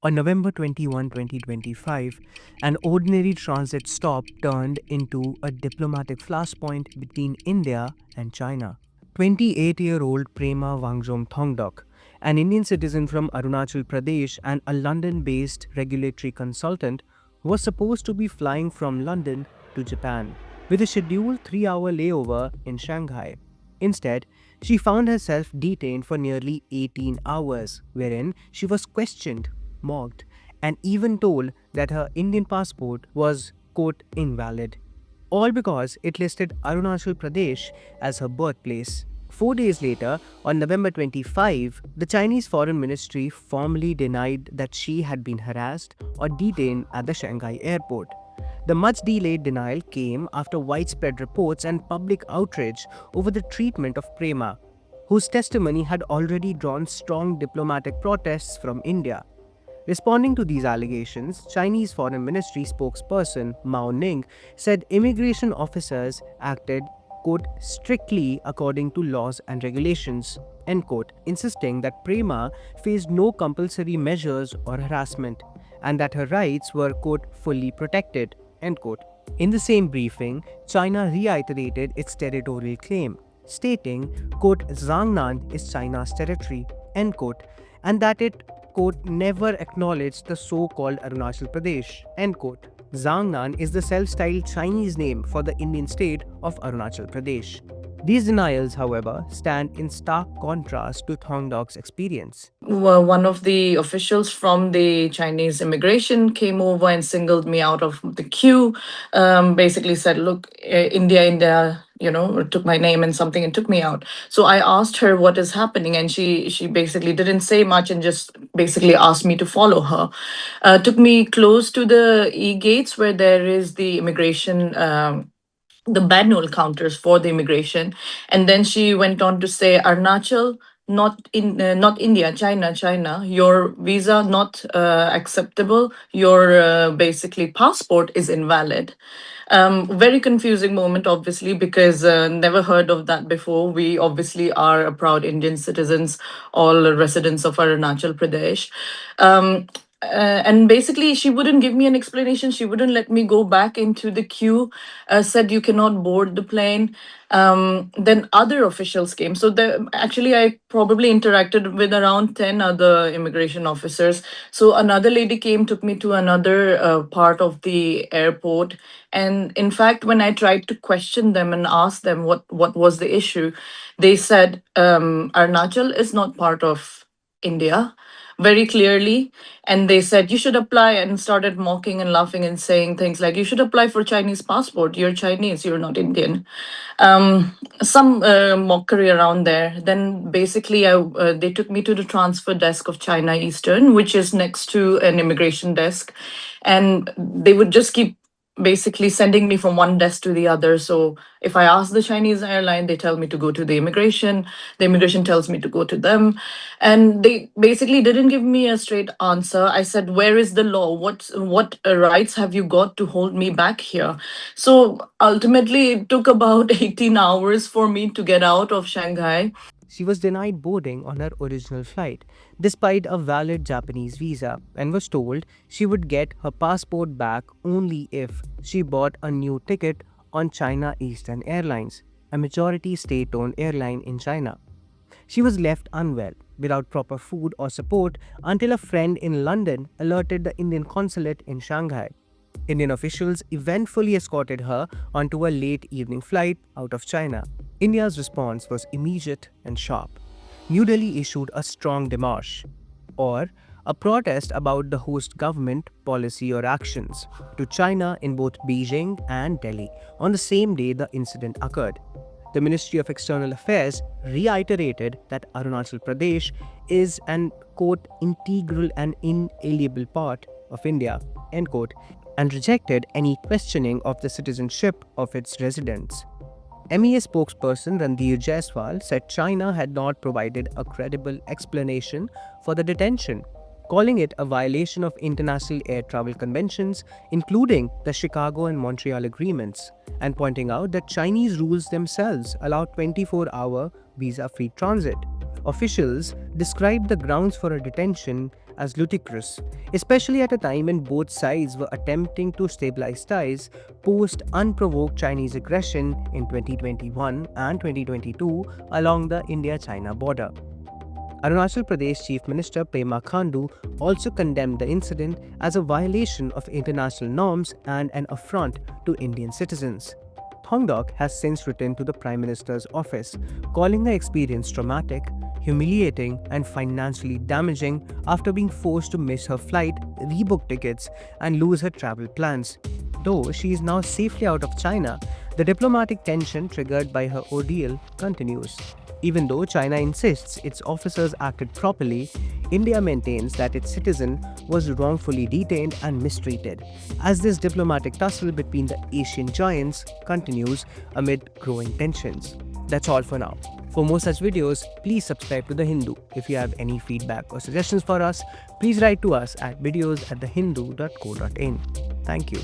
On November 21, 2025, an ordinary transit stop turned into a diplomatic flashpoint between India and China. 28-year-old Prema Wangjom Thongdok, an Indian citizen from Arunachal Pradesh and a London-based regulatory consultant, was supposed to be flying from London to Japan with a scheduled 3-hour layover in Shanghai. Instead, she found herself detained for nearly 18 hours, wherein she was questioned, mocked, and even told that her Indian passport was, quote, invalid. All because it listed Arunachal Pradesh as her birthplace. 4 days later, on November 25, the Chinese Foreign Ministry formally denied that she had been harassed or detained at the Shanghai airport. The much delayed denial came after widespread reports and public outrage over the treatment of Prema, whose testimony had already drawn strong diplomatic protests from India. Responding to these allegations, Chinese Foreign Ministry spokesperson Mao Ning said immigration officers acted, quote, strictly according to laws and regulations, end quote, insisting that Prema faced no compulsory measures or harassment and that her rights were, quote, fully protected, end quote. In the same briefing, China reiterated its territorial claim, stating, quote, Jiangnan is China's territory, end quote, and that it, quote, never acknowledged the so-called Arunachal Pradesh, end quote. Jiangnan is the self-styled Chinese name for the Indian state of Arunachal Pradesh. These denials, however, stand in stark contrast to Thongdok's experience. Well, one of the officials from the Chinese immigration came over and singled me out of the queue. Basically said, "Look, India, India." Took my name and something and took me out. So I asked her what is happening, and she basically didn't say much and just basically asked me to follow her. Took me close to the e-gates where there is the immigration. The manual counters for the immigration, and then she went on to say, Arunachal, not India, China, your visa not acceptable, your basically passport is invalid. Very confusing moment, obviously, because never heard of that before. We obviously are a proud Indian citizens, all residents of Arunachal Pradesh. um, and basically, she wouldn't give me an explanation. She wouldn't let me go back into the queue. Said you cannot board the plane. Then other officials came. So actually, I probably interacted with around 10 other immigration officers. So another lady came, took me to another part of the airport. And in fact, when I tried to question them and ask them what was the issue, they said Arunachal is not part of India, very clearly. And they said you should apply, and started mocking and laughing and saying things like, you should apply for Chinese passport, you're Chinese, you're not Indian. Some mockery around there. Then basically they took me to the transfer desk of China Eastern, which is next to an immigration desk, and they would just keep basically sending me from one desk to the other. So if I ask the Chinese airline, they tell me to go to the immigration tells me to go to them. And they basically didn't give me a straight answer. I said, where is the law? What rights have you got to hold me back here? So ultimately, it took about 18 hours for me to get out of Shanghai. She was denied boarding on her original flight, despite a valid Japanese visa, and was told she would get her passport back only if she bought a new ticket on China Eastern Airlines, a majority state-owned airline in China. She was left unwell, without proper food or support, until a friend in London alerted the Indian consulate in Shanghai. Indian officials eventfully escorted her onto a late evening flight out of China. India's response was immediate and sharp. New Delhi issued a strong démarche, or a protest about the host government policy or actions, to China in both Beijing and Delhi on the same day the incident occurred. The Ministry of External Affairs reiterated that Arunachal Pradesh is an, quote, integral and inalienable part of India, end quote, and rejected any questioning of the citizenship of its residents. MEA spokesperson Ranveer Jaiswal said China had not provided a credible explanation for the detention, calling it a violation of international air travel conventions, including the Chicago and Montreal agreements, and pointing out that Chinese rules themselves allow 24-hour visa-free transit. Officials described the grounds for her detention as ludicrous, especially at a time when both sides were attempting to stabilize ties post unprovoked Chinese aggression in 2021 and 2022 along the India-China border. Arunachal Pradesh Chief Minister Prema Wangjom also condemned the incident as a violation of international norms and an affront to Indian citizens. Thongdok has since written to the Prime Minister's office, calling the experience traumatic, humiliating, and financially damaging after being forced to miss her flight, rebook tickets, and lose her travel plans. Though she is now safely out of China, the diplomatic tension triggered by her ordeal continues. Even though China insists its officers acted properly, India maintains that its citizen was wrongfully detained and mistreated, as this diplomatic tussle between the Asian giants continues amid growing tensions. That's all for now. For more such videos, please subscribe to The Hindu. If you have any feedback or suggestions for us, please write to us at videos@thehindu.co.in. Thank you.